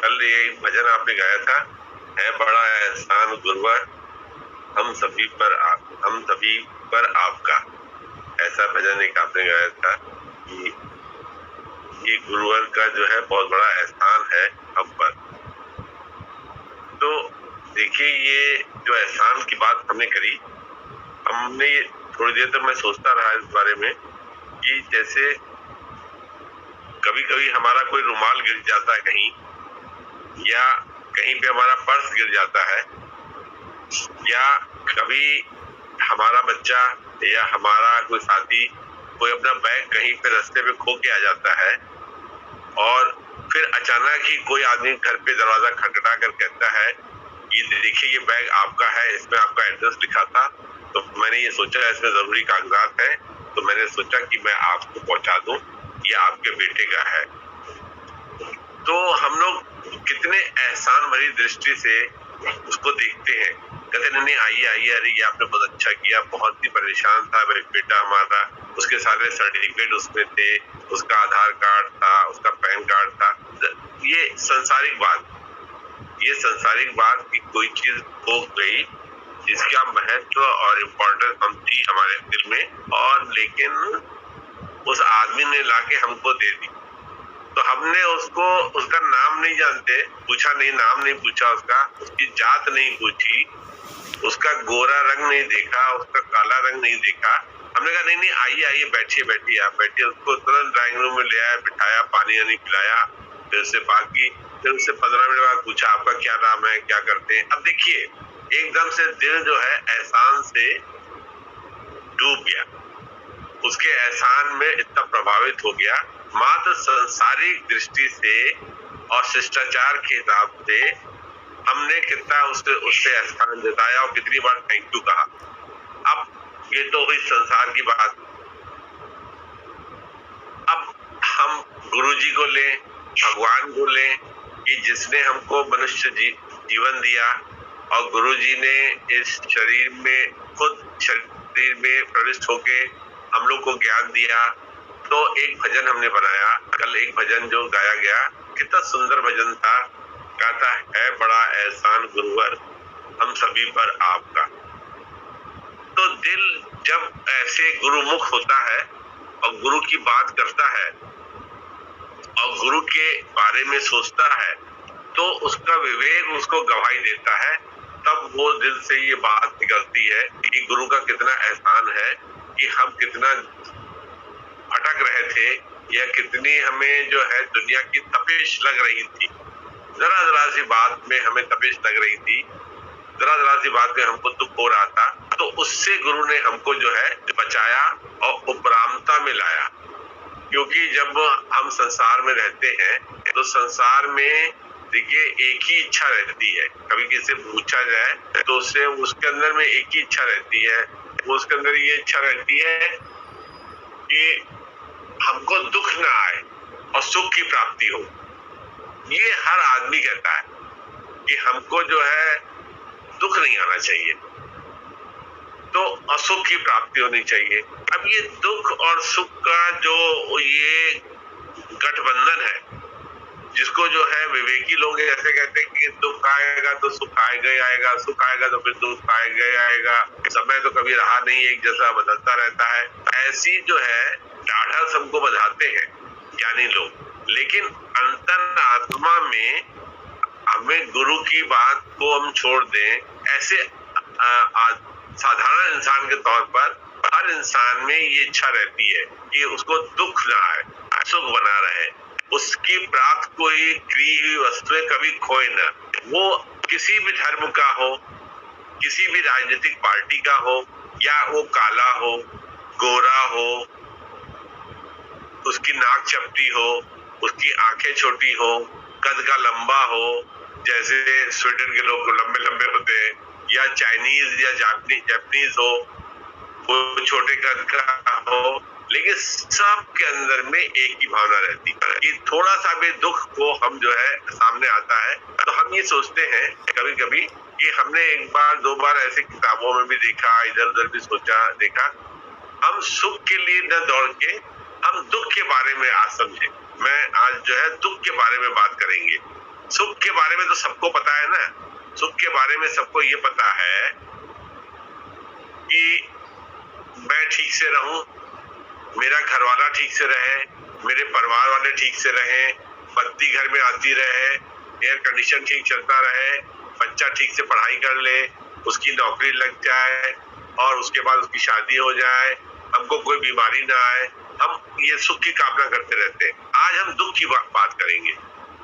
कल ये भजन आपने गाया था, है बड़ा एहसान गुरुवर हम सभी पर आपका। ऐसा भजन एक आपने गाया था कि ये गुरुवर का जो है बहुत बड़ा एहसान है हम पर। तो देखिए, ये जो एहसान की बात हमने करी, हमने थोड़ी देर तक मैं सोचता रहा इस बारे में कि जैसे कभी कभी हमारा कोई रुमाल गिर जाता है कहीं, या कहीं पे हमारा पर्स गिर जाता है, या कभी हमारा बच्चा या हमारा कोई साथी कोई अपना बैग कहीं पे रास्ते पे खो के आ जाता है, और फिर अचानक ही कोई आदमी घर पे दरवाजा खटखटा कर कहता है ये देखिए ये बैग आपका है, इसमें आपका एड्रेस लिखा था। तो मैंने ये सोचा इसमें जरूरी कागजात है, तो मैंने सोचा कि मैं आपको पहुंचा दूं, ये आपके बेटे का है। तो हम लोग कितने एहसान भरी दृष्टि से उसको देखते हैं, कहते नहीं आइए आइए, अरे ये आपने बहुत अच्छा किया, बहुत ही परेशान था बेटा हमारा, उसके सारे सर्टिफिकेट उसमें थे, उसका आधार कार्ड था, उसका पैन कार्ड था। ये संसारिक बात की कोई चीज हो गई जिसका महत्व और इम्पोर्टेंस हम थी हमारे दिल में, और लेकिन उस आदमी ने लाके हमको दे दी। तो हमने उसको, उसका नाम नहीं जानते, पूछा नहीं, नाम नहीं पूछा उसका, उसकी जात नहीं पूछी, उसका गोरा रंग नहीं देखा, उसका काला रंग नहीं देखा। हमने कहा नहीं आइए आइए, बैठिए बैठिए, आप बैठिए। उसको तुरंत ड्राइंग रूम में ले आया, बिठाया, पानी वानी पिलाया, फिर उससे बात की, फिर उससे 15 मिनट बाद पूछा आपका क्या नाम है, क्या करते हैं। अब देखिए, एकदम से दिल जो है एहसान से डूब गया, उसके एहसान में इतना प्रभावित हो गया। मात्र सांसारिक दृष्टि से और शिष्टाचार के हिसाब से हमने कितना उससे एहसान जताया और कितनी बार थैंक यू कहा। अब ये तो हुई संसार की बात। अब हम गुरुजी को लें, भगवान को लें, कि जिसने हमको मनुष्य जीवन दिया, और गुरुजी ने इस शरीर में, खुद शरीर में प्रविष्ट होके हम लोग को ज्ञान दिया। तो एक भजन हमने बनाया, कल एक भजन जो गाया गया, कितना सुंदर भजन था, कहता है बड़ा एहसान गुरुवर हम सभी पर आपका। तो दिल जब ऐसे गुरुमुख होता है और गुरु की बात करता है और गुरु के बारे में सोचता है, तो उसका विवेक उसको गवाही देता है। तब वो दिल से ये बात निकलती है कि गुरु का कितना एहसान है कि हम कितना अटक रहे थे, या कितनी हमें जो है दुनिया की तपिश लग रही थी, जरा सी बात में हमें तपिश लग रही थी, जरा सी बात में हमको दुख हो रहा था, तो उससे गुरु ने हमको जो है बचाया और उपरामता में लाया। क्योंकि जब हम संसार में रहते हैं तो संसार में देखिए एक ही इच्छा रहती है, कभी किसी से पूछा जाए तो उससे उसके अंदर में एक ही इच्छा रहती है, उसके अंदर ये इच्छा रहती है कि हमको दुख ना आए और सुख की प्राप्ति हो। ये हर आदमी कहता है कि हमको जो है दुख नहीं आना चाहिए, तो असुख की प्राप्ति होनी चाहिए। अब ये दुख और सुख का जो ये गठबंधन है, जिसको जो है विवेकी लोग ऐसे कहते हैं कि दुख आएगा तो सुख आएगा ही आएगा, सुख आएगा तो फिर दुख आएगा ही आएगा, समय तो कभी रहा नहीं, एक जैसा बदलता रहता है। ऐसी जो है ढाढ़स हमको बधाते हैं ज्ञानी लोग, लेकिन अंतर आत्मा में हमें गुरु की बात को हम छोड़ दें। ऐसे साधारण इंसान के तौर पर हर इंसान में ये इच्छा रहती है कि उसको दुख ना आए, सुख बना रहे, उसकी प्राप्त कोई क्री हुई वस्तुएं कभी खोए ना। वो किसी भी धर्म का हो, किसी भी राजनीतिक पार्टी का हो, या वो काला हो, गोरा हो, उसकी नाक चपटी हो, उसकी आंखें छोटी हो, कद का लंबा हो, जैसे स्वीडन के लोग लंबे लंबे होते हैं, या चाइनीज या जापानीज हो, वो छोटे कद का हो, लेकिन सबके अंदर में एक ही भावना रहती है कि थोड़ा सा भी दुख को हम जो है सामने आता है तो हम ये सोचते हैं कभी कभी कि हमने एक बार दो बार ऐसे किताबों में भी देखा, इधर उधर भी सोचा देखा, हम सुख के लिए न दौड़ के हम दुख के बारे में आज समझे। मैं आज जो है दुख के बारे में बात करेंगे। सुख के बारे में तो सबको पता है ना। सुख के बारे में सबको ये पता है कि मैं ठीक से रहूं, मेरा घर वाला ठीक से रहे, मेरे परिवार वाले ठीक से रहे, बत्ती घर में आती रहे, एयर कंडीशन ठीक चलता रहे, बच्चा ठीक से पढ़ाई कर ले, उसकी नौकरी लग जाए और उसके बाद उसकी शादी हो जाए, हमको कोई बीमारी ना आए। हम ये सुख की कामना करते रहते हैं। आज हम दुख की बात करेंगे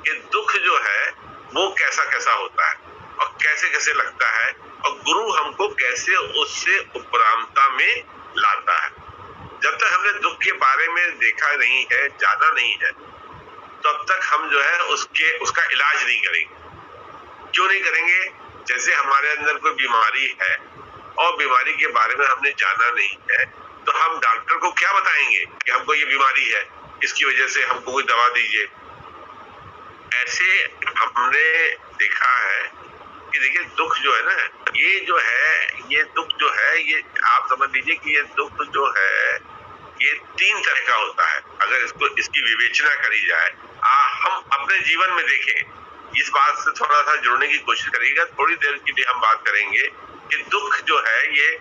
कि दुख जो है वो कैसा कैसा होता है और कैसे कैसे लगता है और गुरु हमको कैसे उससे उपरामता में लाता है। जब तक हमने दुख के बारे में देखा नहीं है, जाना नहीं है, तब तक हम जो है उसका इलाज नहीं करेंगे। क्यों नहीं करेंगे? जैसे हमारे अंदर कोई बीमारी है और बीमारी के बारे में हमने जाना नहीं है, तो हम डॉक्टर को क्या बताएंगे कि हमको ये बीमारी है, इसकी वजह से हमको कोई दवा दीजिए। ऐसे हमने देखा है कि देखिए दुख जो है ना, ये जो है, ये दुख जो है, ये आप समझ लीजिए कि ये दुख जो है ये 3 तरह का होता है। अगर इसकी विवेचना करी जाए, हम अपने जीवन में देखें, इस बात से थोड़ा सा जुड़ने की कोशिश करिएगा। थोड़ी देर के लिए हम बात करेंगे कि दुख जो है ये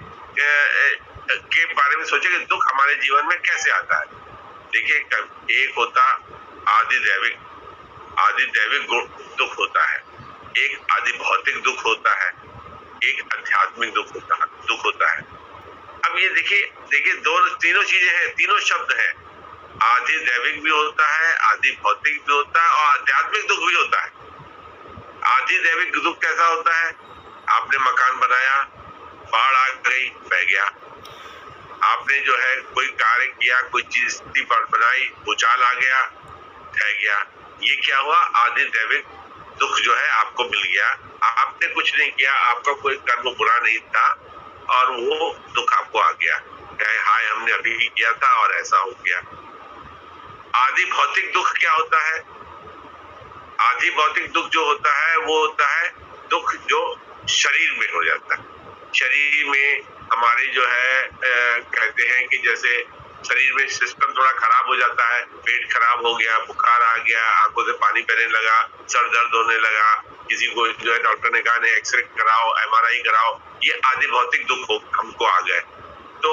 के बारे में सोचिए कि दुख हमारे जीवन में कैसे आता है। देखिए, एक होता आदि दैविक दुख होता है, एक आदि भौतिक दुख होता है, एक आध्यात्मिक दुख होता है। अब ये देखिए तीनों चीजें हैं, तीनों शब्द हैं। आदि दैविक भी होता है, आदि भौतिक भी होता है और आध्यात्मिक दुख भी होता है। आदि दैविक दुख कैसा होता है? आपने मकान बनाया, बाढ़ आ गई, बह गया। आपने जो है कोई कार्य किया, कोई चीज बनाई, भूचाल आ गया, ढह गया। ये क्या हुआ? आदि दैविक दुख जो है आपको मिल गया। आपने कुछ नहीं किया, आपका कोई कर्म बुरा नहीं था और वो दुख आपको आ गया। हाय, हमने अभी ही किया था और ऐसा हो गया। आदि भौतिक दुख क्या होता है? आदि भौतिक दुख जो होता है वो होता है दुख जो शरीर में हो जाता है। शरीर में हमारे जो है कहते हैं कि जैसे शरीर में सिस्टम थोड़ा खराब हो जाता है, पेट खराब हो गया, बुखार आ गया, आंखों से पानी बहने लगा, सर दर्द होने लगा, किसी को जो है डॉक्टर ने कहा नहीं एक्सरे कराओ, MRI कराओ, ये आदि भौतिक दुख हमको आ गए। तो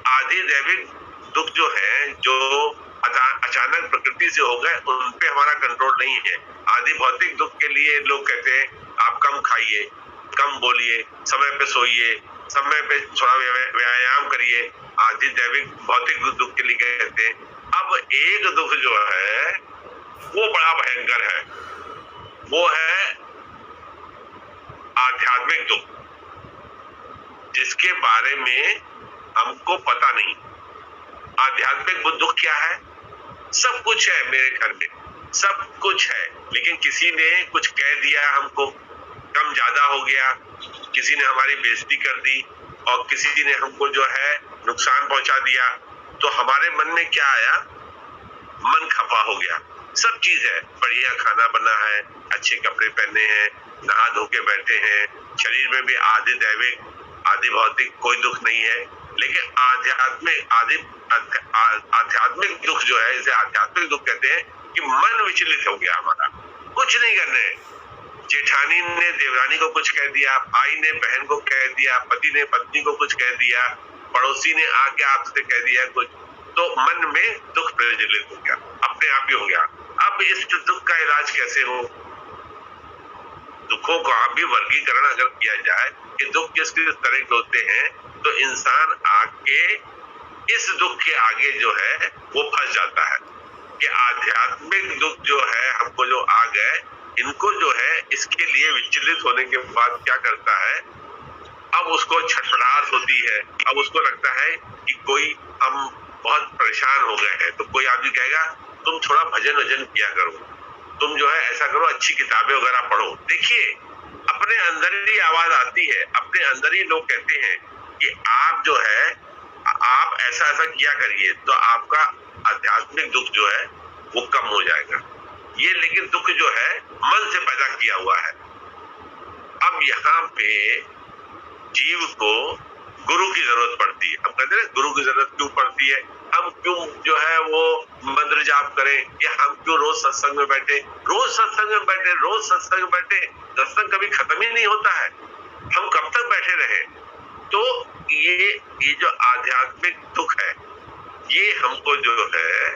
आदि दैविक दुख जो है, जो अचानक प्रकृति से हो गए, उन पे हमारा कंट्रोल नहीं है। आदि भौतिक दुख के लिए लोग कहते हैं आप कम खाइए, कम बोलिए, समय पे सोइए, समय पे थोड़ा व्यायाम करिए। आदि दैविक भौतिक दुख के लिए कहते हैं। अब एक दुख जो है वो बड़ा भयंकर है, वो है आध्यात्मिक दुख, जिसके बारे में हमको पता नहीं। आध्यात्मिक दुख क्या है? सब कुछ है मेरे घर में, सब कुछ है, लेकिन किसी ने कुछ कह दिया, हमको कम ज्यादा हो गया, किसी ने हमारी बेइज्जती कर दी और किसी ने हमको जो है नुकसान पहुंचा दिया, तो हमारे मन में क्या आया? मन खफा हो गया। सब चीज है, बढ़िया खाना बना है, अच्छे कपड़े पहने हैं, नहा धो के बैठे हैं, शरीर में भी आदि दैविक आदि भौतिक कोई दुख नहीं है, लेकिन आध्यात्मिक दुख जो है, इसे आध्यात्मिक दुख कहते हैं कि मन विचलित हो गया हमारा, कुछ नहीं करने। जेठानी ने देवरानी को कुछ कह दिया, भाई ने बहन को कह दिया, पति ने पत्नी को कुछ कह दिया, पड़ोसी ने आके आपसे कह दिया कुछ, तो मन में दुख प्रज्वलित हो गया, अपने आप ही हो गया। अब इस दुख का इलाज कैसे हो? दुखों का भी वर्गीकरण अगर किया जाए कि दुख किस किस तरह के होते हैं, तो इंसान आके इस दुख के आगे जो है वो फंस जाता है कि आध्यात्मिक दुख जो है हमको जो आ गए, इनको जो है इसके लिए विचलित होने के बाद क्या करता है, अब उसको छटपटाहट होती है, अब उसको लगता है कि कोई हम बहुत परेशान हो गए हैं, तो कोई आदमी कहेगा तुम थोड़ा भजन वजन किया करो, तुम जो है ऐसा करो, अच्छी किताबें वगैरह पढ़ो। देखिए, अपने अंदर ही आवाज आती है, अपने अंदर ही लोग कहते हैं कि आप जो है आप ऐसा ऐसा किया करिए तो आपका आध्यात्मिक दुख जो है वो कम हो जाएगा। ये लेकिन दुख जो है मन से पैदा किया हुआ है। अब यहाँ पे जीव को गुरु की जरूरत पड़ती है। हम कहते हैं गुरु की जरूरत क्यों पड़ती है? हम हम क्यों जो है वो मंत्र जाप करें, या हम क्यों रोज सत्संग में बैठे, रोज सत्संग में बैठे, रोज सत्संग में बैठे, सत्संग कभी खत्म ही नहीं होता है, हम कब तक बैठे रहे। तो ये जो आध्यात्मिक दुख है, ये हमको जो है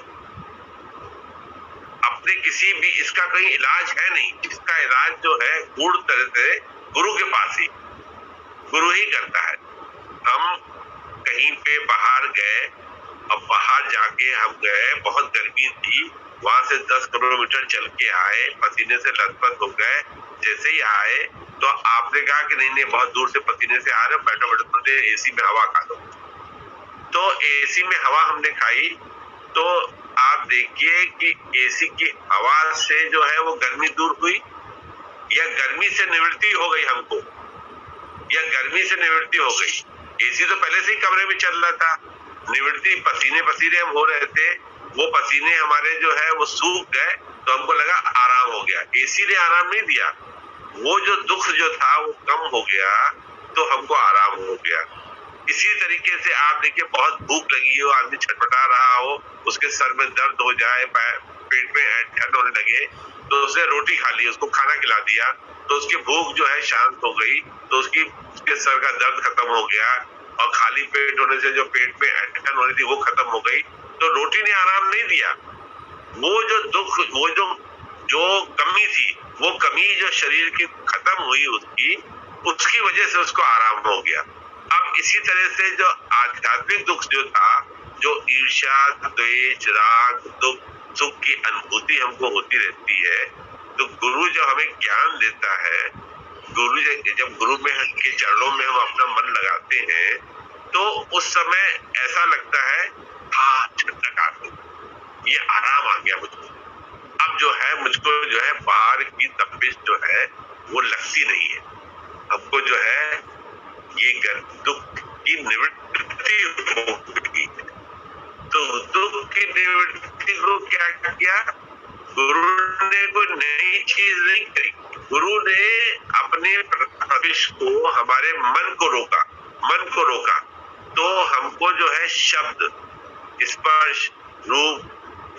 अपने किसी भी, इसका कोई इलाज है नहीं, इसका इलाज जो है पूर्ण तरह से गुरु के पास ही, गुरु ही करता है। हम कहीं पे बाहर गए, अब बाहर जाके हम गए, बहुत गर्मी थी, वहां से 10 किलोमीटर चल के आए, पसीने से लथपथ हो गए, जैसे ही आए तो आपने कहा कि नहीं बहुत दूर से पसीने से आ रहे हो, बैठो बैठो तो एसी में हवा खा लो। तो एसी में हवा हमने खाई, तो आप देखिए कि एसी की हवा से जो है वो गर्मी दूर हुई, या गर्मी से निवृत्ति हो गई हमको, या गर्मी से निवृत्ति हो गई। एसी तो पहले से ही कमरे में चल रहा था, निवृत्ति पसीने पसीने हम हो रहे थे, वो पसीने हमारे जो है वो सूख गए, तो हमको लगा आराम हो गया। एसी ने आराम नहीं दिया, वो जो दुख जो था वो कम हो गया, तो हमको आराम हो गया। इसी तरीके से आप देखिए, बहुत भूख लगी हो, आदमी छटपटा रहा हो, उसके सर में दर्द हो जाए, पेट में ऐंठन होने लगे, तो उसने रोटी खा ली, उसको खाना खिला दिया, तो उसकी भूख जो है शांत हो गई, तो उसके सर का दर्द खत्म हो गया, और खाली पेट होने से जो पेट में ऐंठन हो रही थी वो खत्म हो गई। तो रोटी ने आराम नहीं दिया, वो जो दुख, वो जो कमी थी, वो कमी जो शरीर की खत्म हुई उसकी वजह से उसको आराम हो गया। अब इसी तरह से जो आध्यात्मिक दुख जो था, जो ईर्ष्या, द्वेष, राग, दुख, सुख की अनुभूति हमको होती रहती है, तो गुरु जो हमें ज्ञान देता है, गुरु जब गुरु में के चरणों में हम अपना मन लगाते हैं, तो उस समय ऐसा लगता है हाँ ठंडक आ गई, ये आराम आ गया मुझको। अब जो है मुझको जो है बाहर की तपिश जो है वो लगती नहीं है, हमको जो है ये दुख की निवृत्ति हो गई। तो दुख की निवृत्ति को क्या किया, गुरु ने कोई नई चीज नहीं करी, गुरु ने अपने तपिश को, हमारे मन को रोका, तो हमको जो है शब्द, स्पर्श, रूप,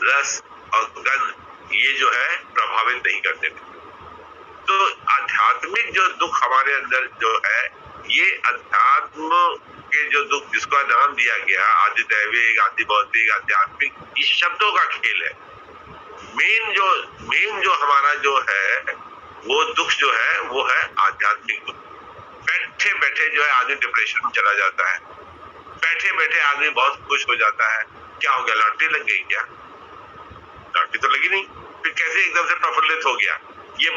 रस और गंध ये जो है प्रभावित नहीं करते थे। तो आध्यात्मिक जो दुख हमारे अंदर जो है, ये अध्यात्म के जो दुख जिसका नाम दिया गया, आदि दैविक, आदि भौतिक, आध्यात्मिक, इस शब्दों का खेल है। मेन जो हमारा जो है वो दुख जो है वो है आध्यात्मिक दुख। बैठे बैठे जो है आदमी डिप्रेशन में चला जाता है, बैठे बैठे आदमी बहुत खुश हो जाता है, क्या हो गया, लॉटरी लग गई क्या? लॉटरी तो लगी नहीं, फिर कैसे एकदम से प्रफुल्लित हो गया? ये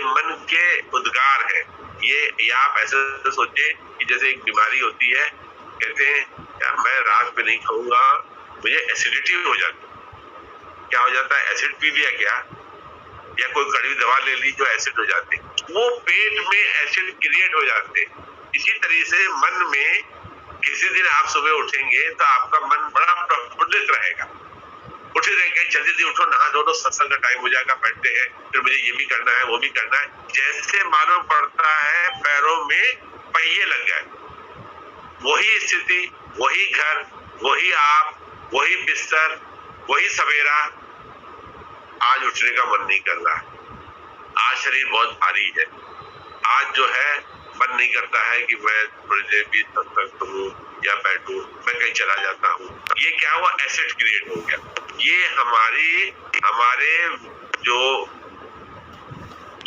मन के उद्गार है। ये आप ऐसे सोचे कि जैसे एक बीमारी होती है, कहते हैं यार मैं रात में नहीं खाऊंगा, मुझे एसिडिटी हो जाती। क्या हो जाता है, एसिड पी लिया क्या, या कोई कड़वी दवा ले ली जो एसिड हो जाते, वो पेट में एसिड क्रिएट हो जाते। इसी तरीके से मन में किसी दिन आप सुबह उठेंगे तो आपका मन बड़ा प्रफुल्लित रहेगा, उठे रहेंगे, जल्दी जल्दी उठो, नहा धो लो, सत्संग का टाइम हो जाएगा, बैठते हैं, फिर मुझे ये भी करना है, वो भी करना है। जैसे मालूम पड़ता है पैरों में पहिए लग गए, वही स्थिति, वही घर, वही आप, वही बिस्तर, वही सवेरा, आज उठने का मन नहीं कर रहा। आज शरीर बहुत भारी है, आज जो है मन नहीं करता है कि मैं थोड़ी देर भी सत्संग करूं या बैठूं, मैं कहीं चला जाता हूं। ये क्या हुआ, एसिड क्रिएट हो गया। ये हमारे जो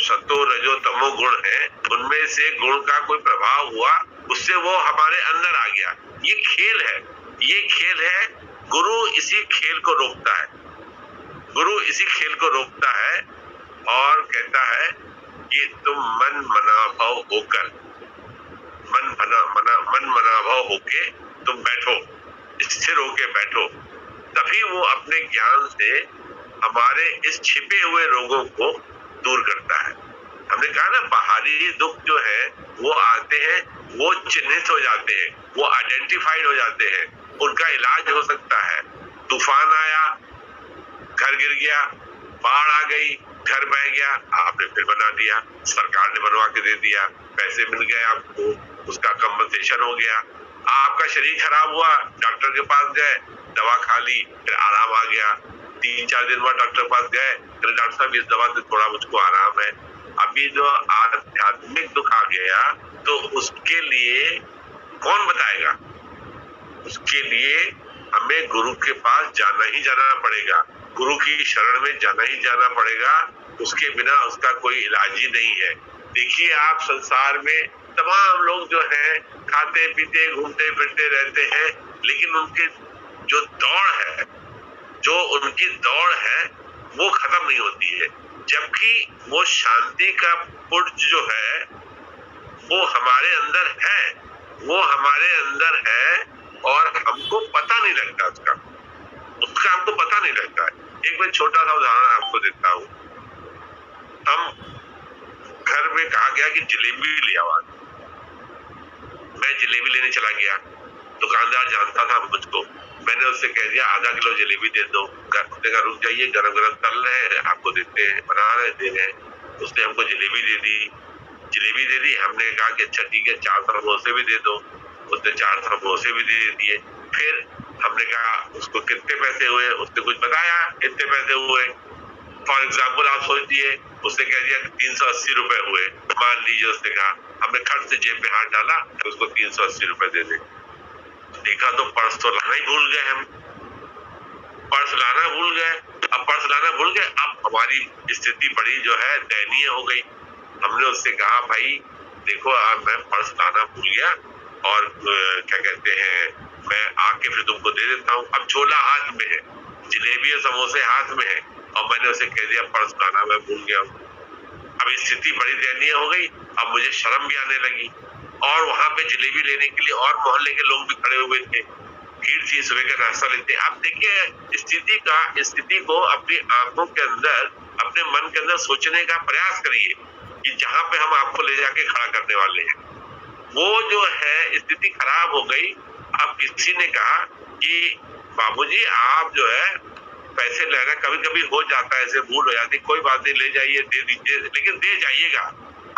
सतो रजो तमो गुण है, उनमें से गुण का कोई प्रभाव हुआ, उससे वो हमारे अंदर आ गया। ये खेल है, गुरु इसी खेल को रोकता है, गुरु इसी खेल को रोकता है और कहता है कि तुम मन मनाभाव होकर, मन मनाभाव होके तुम बैठो, स्थिर होके बैठो, तभी वो अपने ज्ञान से हमारे इस छिपे हुए रोगों को दूर करता है। हमने कहा ना, बाहरी दुख जो है वो आते हैं, वो चिन्हित हो जाते हैं, वो आइडेंटिफाइड हो जाते हैं, उनका इलाज हो सकता है। तूफान आया, घर गिर गया, बाढ़ आ गई, घर बह गया, आपने फिर बना दिया, सरकार ने बनवा के दे दिया, पैसे मिल गए आपको, उसका कंपनसेशन हो गया, आपका शरीर खराब हुआ, डॉक्टर के पास गए, दवा खा ली, फिर आराम आ गया। 3-4 दिन बाद डॉक्टर के पास गए, फिर डॉक्टर साहब इस दवा से थोड़ा मुझको आराम है। अभी जो आध्यात्मिक दुख आ गया तो उसके लिए कौन बताएगा? उसके लिए हमें गुरु के पास जाना ही जाना पड़ेगा, गुरु की शरण में जाना ही जाना पड़ेगा। उसके बिना उसका कोई इलाज ही नहीं है। देखिए आप संसार में तमाम लोग जो हैं खाते पीते घूमते फिरते रहते हैं, लेकिन उनके जो दौड़ है, जो उनकी दौड़ है वो खत्म नहीं होती है। जबकि वो शांति का पुर्ज जो है वो हमारे अंदर है, वो हमारे अंदर है और हमको पता नहीं लगता उसका हमको पता नहीं लगता है। एक मैं छोटा सा उदाहरण आपको देता हूँ। हम घर में कहा गया कि जलेबी ले आओ। मैं जलेबी लेने चला गया, दुकानदार जानता था मुझको, मैंने उससे कह दिया आधा किलो जलेबी दे दो। उसने कहा रुक जाइए, गरम गरम तल रहे हैं, आपको देते हैं, बना रहे दे रहे। उसने हमको जलेबी दे दी। हमने कहा कि अच्छा ठीक है 4 समोसे भी दे दो। उसने 4 समोसे भी दे दिए। फिर हमने कहा उसको कितने पैसे हुए, उसने कुछ बताया कितने पैसे हुए। फॉर एग्जाम्पल आप सोचिए, उसने कह दिया 380 रुपए हुए, मान लीजिए। उसने कहा, हमने खर्च से जेब में हाथ डाला तो उसको 380 रुपए दे दे। देखा तो पर्स तो लाना ही भूल गए, हम पर्स लाना भूल गए। अब हमारी स्थिति बड़ी जो है दयनीय हो गई। हमने उससे कहा भाई देखो मैं पर्स लाना भूल गया और क्या कहते हैं मैं आके फिर तुमको दे देता हूँ। अब छोला हाथ में है, जलेबी और समोसे हाथ में है और मैंने उसे कह दिया पर्स लाना मैं भूल गया हूँ। अब स्थिति बड़ी दयनीय हो गई। अब मुझे शर्म भी आने लगी और वहां पे जलेबी लेने के लिए और मोहल्ले के लोग भी खड़े हुए थे, भीड़ थी, सुबह का नाश्ता लेते। आप देखिए स्थिति को अपनी आंखों के अंदर, अपने मन के अंदर सोचने का प्रयास करिए कि जहां पे हम आपको ले जाके खड़ा करने वाले हैं वो जो है स्थिति खराब हो गई। अब किसी ने कहा कि बाबूजी आप जो है पैसे लेना कभी कभी हो जाता है, ऐसे भूल हो जाती, कोई बात नहीं ले जाइए दे दीजिए, लेकिन दे जाइएगा।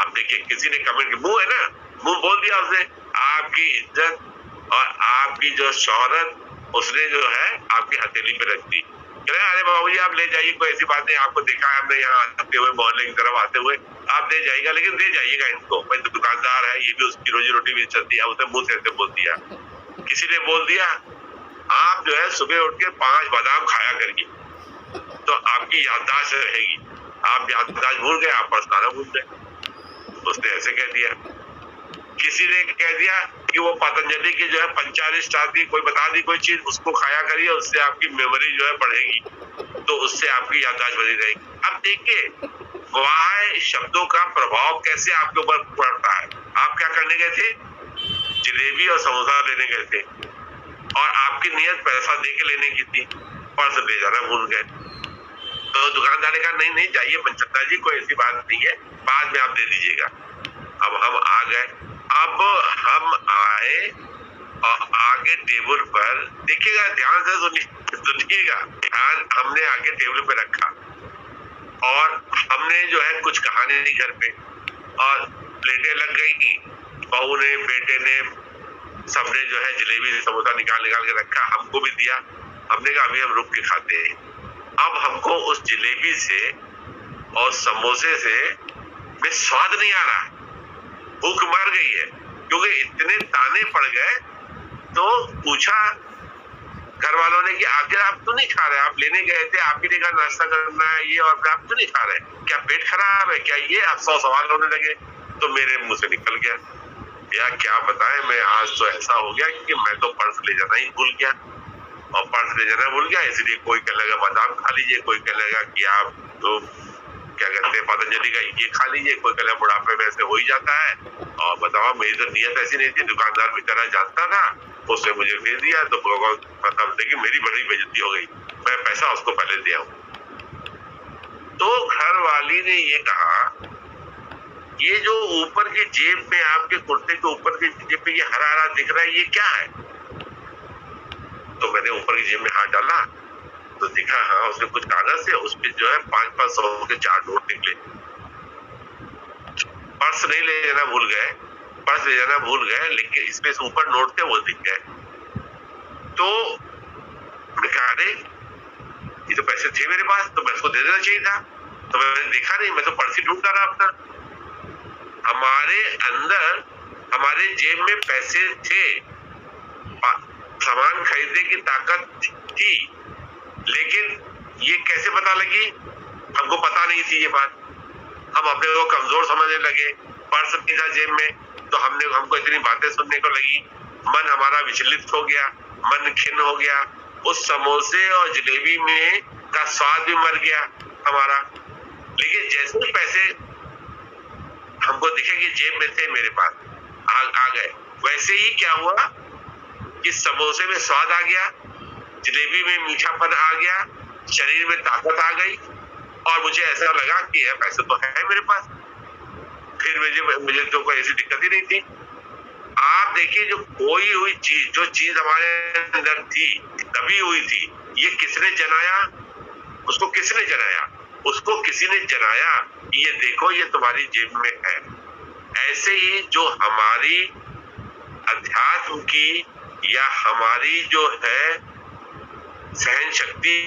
अब देखिए किसी ने कमेंट, मुंह है ना, मुंह बोल दिया उसने, आपकी इज्जत और आपकी जो शोहरत उसने जो है आपकी हथेली पे रख दी। अरे बाबूजी आप ले जाइए, कोई ऐसी बात नहीं, आपको देखा है हमने यहाँ आते हुए, मोहल्ले की तरफ आते हुए, आप दे जाइएगा, लेकिन दे जाइएगा इनको, भाई तो दुकानदार है, ये भी उसकी रोजी रोटी भी चलती है। उसने मुंह से ऐसे बोल दिया। किसी ने बोल दिया आप जो है सुबह उठ के 5 बादाम खाया करिए तो आपकी याददाश्त रहेगी। आप याददाश्त भूल गए, आप पर्स लाना भूल गए, उसने ऐसे कह दिया। किसी ने कह दिया कि वो पतंजलि की जो है पंचाली स्टार की कोई बता दी कोई चीज, उसको खाया करिए, उससे आपकी मेमोरी जो है बढ़ेगी, तो उससे आपकी याददाश्त बनी रहेगी। अब देखिए वाह शब्दों का प्रभाव कैसे आपके ऊपर पड़ता है। आप क्या करने गए थे? जलेबी और समोसा लेने गए थे और आपकी नियत पैसा दे के लेने की थी, पर्स ले जाना भूल गए। तो दुकानदार ने कहा नहीं जाइए पंचत्ता जी, कोई ऐसी बात नहीं है, बाद में आप दे दीजिएगा। अब हम आ गए, अब हम आए और आगे टेबल पर देखिएगा, ध्यान से सुनिएगा, ध्यान, हमने आगे टेबल पे रखा और हमने जो है कुछ कहानी नहीं घर पे, और प्लेटें लग गई, बहू ने बेटे ने सबने जो है जलेबी समोसा निकाल के रखा, हमको भी दिया। हमने कहा अभी हम रुक के खाते हैं। अब हमको उस जलेबी से और समोसे से में स्वाद नहीं आ रहा, भूख मर गई है, क्योंकि इतने ताने पड़ गए। तो पूछा घर वालों ने कि आखिर आप क्यों नहीं खा रहे, आप लेने गए थे, आप ही ने कहा नाश्ता करना है ये, और आप क्यों नहीं खा रहे, क्या पेट खराब है क्या, ये आप 100 सवाल होने लगे। तो मेरे मुंह से निकल गया, यार क्या बताएं, मैं आज तो ऐसा हो गया कि मैं तो पर्स ले जाना ही भूल गया, और पर्स ले जाना भूल गया, इसलिए कोई कहने लगा बादाम खा लीजिए, कोई कहने लगा कि आप तो क्या कहते हैं पतंजलि का ये खा लीजिए, कोई कहने लगा बुढ़ापे में ऐसे हो ही जाता है। और बताओ मेरी तो नियत ऐसी नहीं थी, दुकानदार बेचारा जानता था, उसने मुझे दे दिया, तो मतलब देखिए मेरी बड़ी बेइज्जती हो गई, मैं पैसा उसको पहले दिया हूँ। तो घर वाली ने ये कहा ये जो ऊपर की जेब में, आपके कुर्ते के ऊपर की जेब में ये हरा हरा दिख रहा है, ये क्या है? तो मैंने ऊपर की जेब में हाथ डाला तो दिखा, हाँ उसमें कुछ कागज से, उसमें जो है 5-5 100 के 4 नोट निकले। पर्स नहीं ले लेना भूल गए, पर्स ले जाना भूल गए, लेकिन इसमें से ऊपर नोट थे वो दिख गए। तो मैंने कहा अरे ये तो पैसे थे मेरे पास, तो मैं उसको दे देना चाहिए था, तो मैंने देखा नहीं, मैं तो पर्स ही ढूंढता रहा अपना। हमारे अंदर हमारे जेब में पैसे थे, सामान खरीदने की ताकत थी, लेकिन ये कैसे पता लगी? हमको पता नहीं थी ये बात। हम अपने को कमजोर समझने लगे, पर्स नहीं था जेब में, तो हमको इतनी बातें सुनने को लगी, मन हमारा विचलित हो गया, मन खिन्न हो गया, उस समोसे और जलेबी में का स्वाद भी मर गया हमारा। लेकिन जैसे ही पैसे हमको दिखे कि जेब में थे मेरे पास, आ गए, वैसे ही क्या हुआ कि समोसे में स्वाद आ गया, जलेबी में मीठापन आ गया, शरीर में ताकत आ गई, और मुझे ऐसा लगा कि पैसे तो है मेरे पास, फिर मुझे तो कोई ऐसी दिक्कत ही नहीं थी। आप देखिए, जो खोई हुई चीज, जो चीज हमारे अंदर थी, दबी हुई थी, ये किसने जनाया? उसको किसने जनाया? उसको किसी ने जनाया, ये देखो ये तुम्हारी जेब में है। ऐसे ही जो हमारी अध्यात्म की या हमारी जो है सहन शक्ति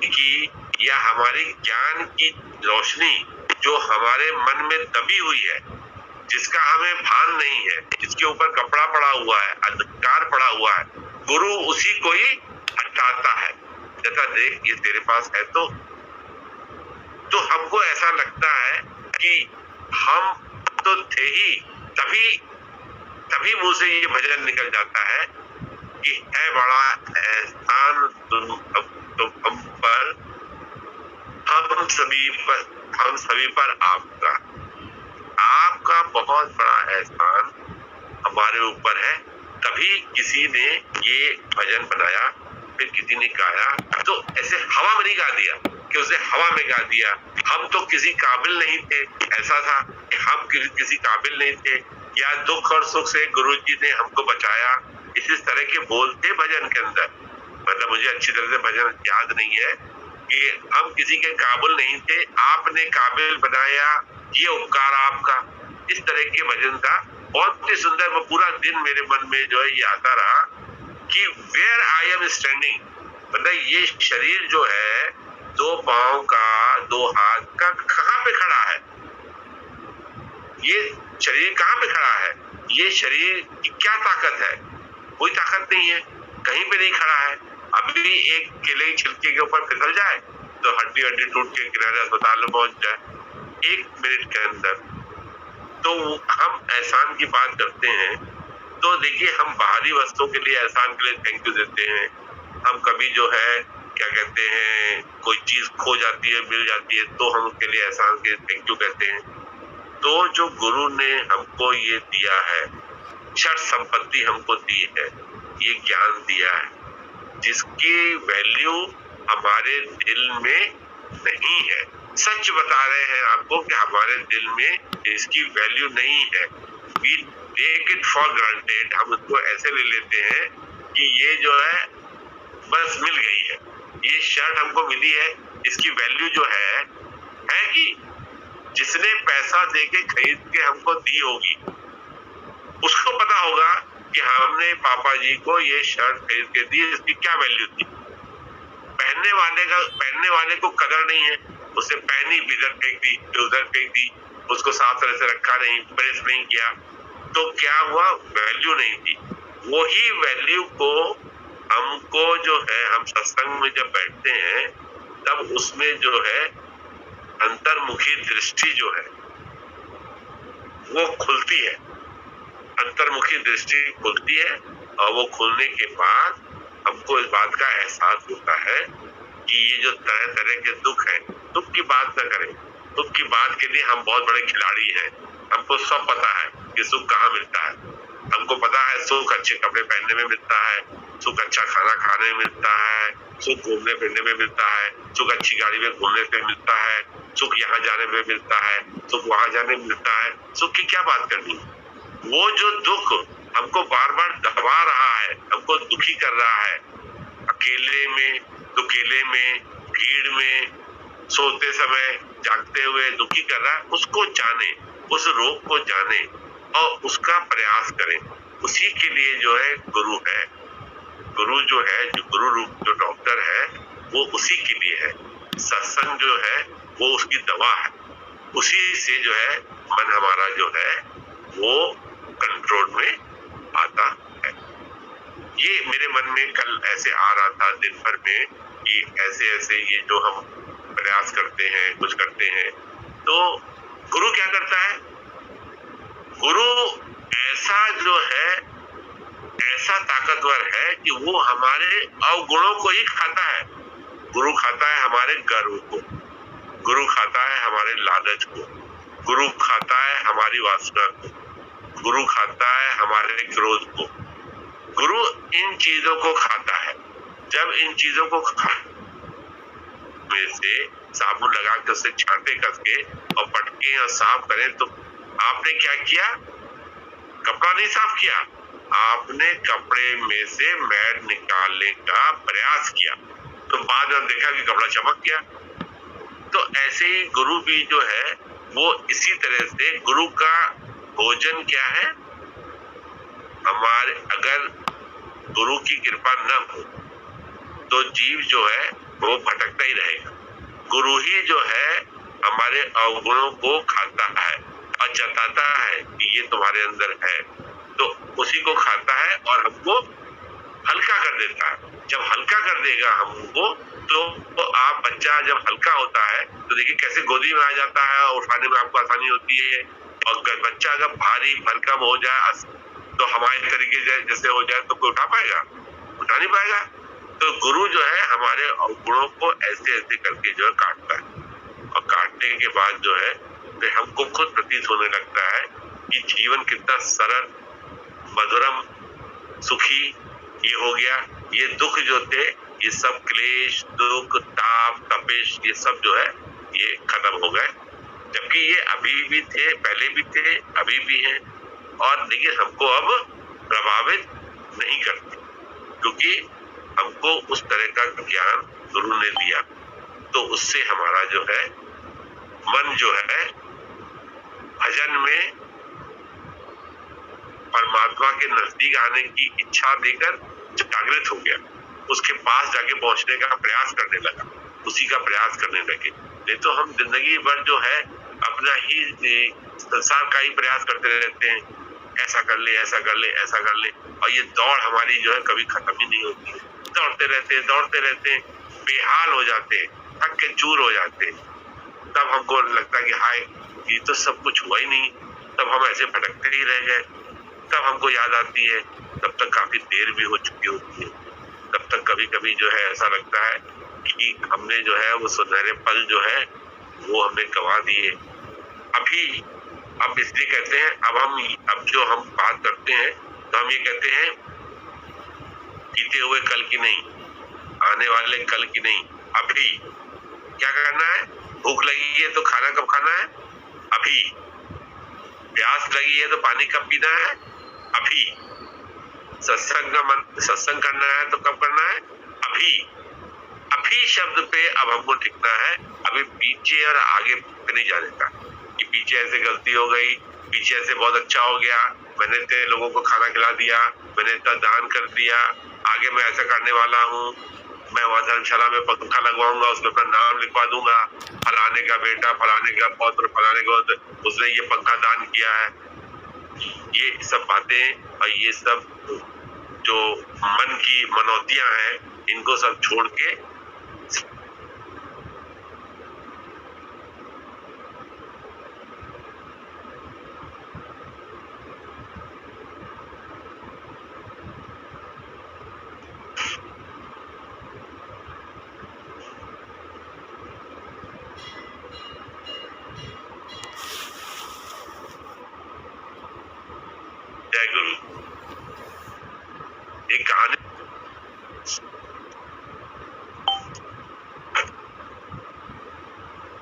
की या हमारी ज्ञान की रोशनी जो हमारे मन में दबी हुई है, जिसका हमें भान नहीं है, जिसके ऊपर कपड़ा पड़ा हुआ है, अंधकार पड़ा हुआ है, गुरु उसी को ही हटाता है, कहता देख ये तेरे पास है। तो हमको ऐसा लगता है कि हम तो थे ही, तभी मुंह से ये भजन निकल जाता है कि है बड़ा एहसान तुम हम पर, हम सभी पर आपका बहुत बड़ा एहसान हमारे ऊपर है। तभी किसी ने ये भजन बनाया, फिर किसी ने गाया, तो ऐसे हवा में नहीं गा दिया कि उसे हवा में गा दिया। हम तो किसी काबिल नहीं थे, ऐसा था कि हम किसी काबिल नहीं थे, या दुख और सुख से गुरु जी ने हमको बचाया, इसी तरह के बोल थे भजन के अंदर। मतलब मुझे अच्छी तरह से भजन याद नहीं है कि हम किसी के काबिल नहीं थे, आपने काबिल बनाया, ये उपकार आपका, इस तरह के भजन था। बहुत ही सुंदर, वो पूरा दिन मेरे मन में जो है ये आता रहा कि वेयर आई एम स्टैंडिंग, मतलब ये शरीर जो है, दो पांव का, दो हाथ का कहाँ पे खड़ा है? ये शरीर कहाँ पे खड़ा है? ये शरीर की क्या ताकत है? कोई ताकत नहीं है, कहीं पे नहीं खड़ा है। अभी एक केले की छिलके के ऊपर फिसल जाए तो हड्डी टूट के किनारे अस्पताल में पहुंच जाए 1 मिनट के अंदर। तो हम एहसान की बात करते हैं, तो देखिए हम बाहरी वस्तुओं के लिए एहसान के लिए थैंक यू देते हैं। हम कभी जो है क्या कहते हैं, कोई चीज खो जाती है, मिल जाती है, तो हम उसके लिए एहसान के थैंक यू कहते हैं। तो जो गुरु ने हमको ये दिया है, क्षर संपत्ति हमको दी है, ये ज्ञान दिया है, जिसकी वैल्यू हमारे दिल में नहीं है। सच बता रहे हैं आपको कि हमारे दिल में इसकी वैल्यू नहीं है। We take it for granted, हम उसको ऐसे ले लेते हैं कि ये जो है बस मिल गई है, ये शर्ट हमको मिली है, इसकी वैल्यू जो है कि जिसने पैसा देके खरीद के हमको दी होगी, उसको पता होगा कि हमने पापा जी को ये शर्ट खरीद के दी, इसकी क्या वैल्यू थी। पहनने वाले को कदर नहीं है, उसे पहनी इधर फेंक दी, उधर फेंक दी, उसको साफ तरह से रखा नहीं, प्रेस नहीं किया, तो क्या हुआ? वैल्यू नहीं थी। वही वैल्यू को हमको जो है, हम सत्संग में जब बैठते हैं तब उसमें जो है अंतर्मुखी दृष्टि जो है वो खुलती है, अंतर्मुखी दृष्टि खुलती है, और वो खुलने के बाद हमको इस बात का एहसास होता है कि ये जो तरह तरह के दुख है, दुख की बात न करें, दुख की बात के लिए हम बहुत बड़े खिलाड़ी हैं। हमको सब पता है कि सुख कहाँ मिलता है, हमको पता है सुख अच्छे कपड़े पहनने में मिलता है, सुख अच्छा खाना खाने में मिलता है, सुख घूमने फिरने में मिलता है, सुख अच्छी गाड़ी में घूमने से मिलता है, सुख यहाँ जाने में मिलता है, सुख वहां जाने में मिलता है। सुख की क्या बात करनी? वो जो दुख हमको बार बार दबा रहा है, हमको दुखी कर रहा है, अकेले में, दुकेले में, भीड़ में, सोते समय, जागते हुए दुखी कर रहा है, उसको जाने, उस रोग को जाने, और उसका प्रयास करें। उसी के लिए जो है गुरु है। गुरु जो है, जो गुरु रूप जो डॉक्टर है, वो उसी के लिए है। सत्संग जो है वो उसकी दवा है। उसी से जो है मन हमारा जो है वो कंट्रोल में आता है। ये मेरे मन में कल ऐसे आ रहा था दिन भर में कि ऐसे ऐसे ये जो हम प्रयास करते हैं, कुछ करते हैं, तो गुरु क्या करता है? गुरु ऐसा जो है, ऐसा ताकतवर है कि वो हमारे अवगुणों को ही खाता है। गुरु खाता है हमारे गर्व को, गुरु खाता है हमारे लालच को, गुरु खाता है हमारी वासना को, गुरु खाता है हमारे क्रोध को। गुरु इन चीजों को खाता है। जब इन चीजों को में से साबुन लगा के उसे छांटे करके और पटके और साफ करें, तो आपने क्या किया? कपड़ा नहीं साफ किया, आपने कपड़े में से मैल निकालने का प्रयास किया, तो बाद में देखा कि कपड़ा चमक गया। तो ऐसे ही गुरु भी जो है वो इसी तरह से, गुरु का भोजन क्या है? हमारे अगर गुरु की कृपा न हो तो जीव जो है वो भटकता ही रहेगा। गुरु ही जो है हमारे अवगुणों को खाता है और जताता है कि ये तुम्हारे अंदर है, तो उसी को खाता है और हमको हल्का कर देता है। जब हल्का कर देगा हमको, तो आप बच्चा जब हल्का होता है तो देखिए कैसे गोदी में आ जाता है और उठाने में आपको आसानी होती है। और बच्चा अगर भारी भरकम हो जाए तो हमारे तरीके जैसे हो जाए तो कोई उठा पाएगा? उठा नहीं पाएगा। तो गुरु जो है हमारे अवगुणों को ऐसे ऐसे करके जो है काटता है, और काटने के बाद जो है फिर हमको खुद प्रतीत होने लगता है कि जीवन कितना सरल, मधुरम, सुखी ये हो गया। ये दुख जो थे, ये सब क्लेश, दुख, ताप, तपिश, ये सब जो है ये खत्म हो गए। जबकि ये अभी भी थे, पहले भी थे, अभी भी हैं, और देखिए हमको अब प्रभावित नहीं करते, क्योंकि हमको उस तरह का ज्ञान गुरु ने दिया। तो उससे हमारा जो है मन जो है भजन में परमात्मा के नजदीक आने की इच्छा देकर जागृत हो गया। उसके पास जाके पहुंचने का प्रयास करने लगा, उसी का प्रयास करने लगे। नहीं तो हम जिंदगी भर जो है अपना ही संसार का ही प्रयास करते रहते हैं, ऐसा कर ले, ऐसा कर ले, ऐसा कर ले, और ये दौड़ हमारी जो है कभी खत्म ही नहीं होती है। दौड़ते रहते हैं, बेहाल हो जाते हैं, थक के चूर हो जाते हैं। तब हमको लगता है कि हाय, ये तो सब कुछ हुआ ही नहीं, तब हम ऐसे भटकते ही रह गए। तब हमको याद आती है, तब तक काफी देर भी हो चुकी होती है। तब तक कभी कभी जो है ऐसा लगता है कि हमने जो है वो सुनहरे पल जो है वो हमने गंवा दिए। अभी अब इसलिए कहते हैं, अब जो हम बात करते हैं तो हम ये कहते हैं बीते हुए कल की नहीं, आने वाले कल की नहीं, अभी क्या करना है? भूख लगी है तो खाना कब खाना है? अभी। प्यास लगी है तो पानी कब पीना है? अभी। सत्संग करना है तो कब करना है? अभी। अभी शब्द पे अब हमको टिकना है, अभी पीछे और आगे नहीं जाने का कि पीछे ऐसे गलती हो गई, पीछे ऐसे बहुत अच्छा हो गया, मैंने इतने लोगों को खाना खिला दिया, मैंने इतना दान कर दिया, आगे मैं ऐसा करने वाला हूँ, मैं वहां धर्मशाला में पंखा लगवाऊंगा, उसमें अपना नाम लिखवा दूंगा, फलाने का बेटा, फलाने का पौत्र, फलाने का उसने ये पंखा दान किया है। ये सब बातें और ये सब जो मन की मनौतियां हैं, इनको सब छोड़ के जय गुरु। एक कहानी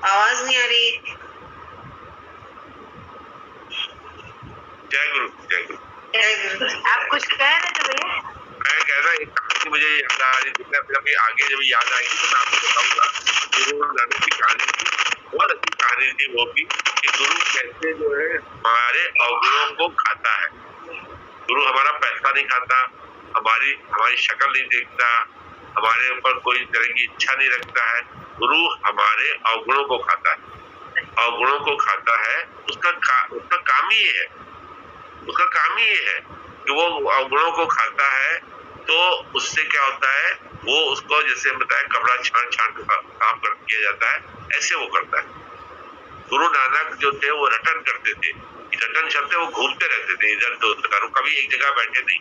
आवाज नहीं आ रही। जय गुरु, जय गुरु। आप कुछ कह रहे थे भैया? मैं कह रहा, एक कहानी मुझे याद आ रही थी, आगे जब याद आएगी तो मैं आपको बताऊंगा। गुरु नानक की कहानी थी, बहुत अच्छी कहानी थी वो भी। कि गुरु कैसे जो है हमारे अवगुणों को खाता है। गुरु हमारा पैसा नहीं खाता, हमारी शक्ल नहीं देखता, हमारे ऊपर कोई तरह की इच्छा नहीं रखता है। गुरु हमारे अवगुणों को खाता है, अवगुणों को खाता है। उसका काम ही ये है, उसका काम ही ये है कि वो अवगुणों को खाता है। तो उससे क्या होता है, वो उसको जैसे बताया कपड़ा छान छान के साफ कर किया जाता है, ऐसे वो करता है। गुरु नानक जो थे वो रटन करते थे, रटन शब्द वो घूमते रहते थे इधर तो उधर, कभी एक जगह बैठे नहीं,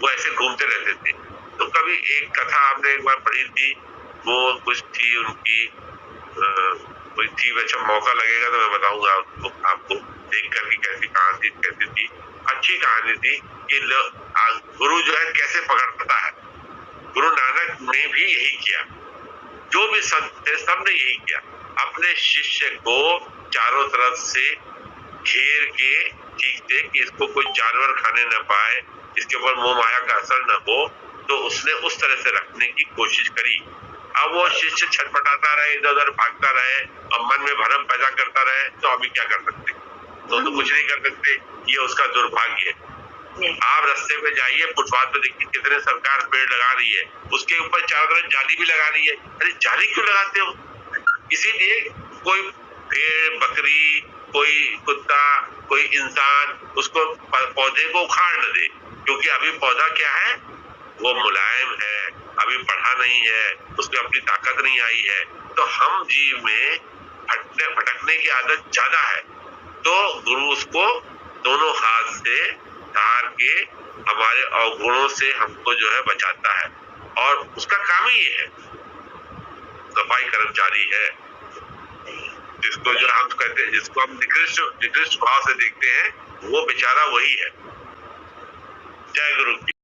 वो ऐसे घूमते रहते थे। तो कभी एक कथा आपने एक बार पढ़ी थी, वो कुछ थी उनकी, कोई थी, वैसे मौका लगेगा तो मैं बताऊंगा आपको देख करके कैसी कहानी कैसी थी। अच्छी कहानी थी कि गुरु जो है कैसे पकड़ता है। गुरु नानक ने भी यही किया, जो भी संत थे सबने यही किया, अपने शिष्य को चारों तरफ से घेर के ठीक थे कि इसको कोई जानवर खाने न पाए, इसके ऊपर मोह माया का असर न हो, तो उसने उस तरह से रखने की कोशिश करी। अब वो शिष्य छटपटाता रहे, इधर उधर भागता रहे और मन में भरम पैदा करता रहे, तो अभी क्या कर सकते, तो कुछ नहीं कर सकते, ये उसका दुर्भाग्य है। आप रास्ते पे जाइए, फुटपाथ पे देखिए कितने सरकार पेड़ लगा रही है, उसके ऊपर चारों तरफ जाली भी लगा रही है। अरे जाली क्यों लगाते हो? इसीलिए कोई भेड़ बकरी, कोई कुत्ता, कोई इंसान उसको पौधे को उखाड़ न दे, क्योंकि अभी पौधा क्या है, वो मुलायम है, अभी बढ़ा नहीं है, उसमें अपनी ताकत नहीं आई है। तो हम जीव में भटकने की आदत ज्यादा है, तो गुरु उसको दोनों हाथ से धार के हमारे अवगुणों से हमको जो है बचाता है, और उसका काम ही ये है, सफाई कर्मचारी है, जिसको जो हम कहते हैं, जिसको हम निकृष्ट भाव से देखते हैं, वो बेचारा वही है। जय गुरु की।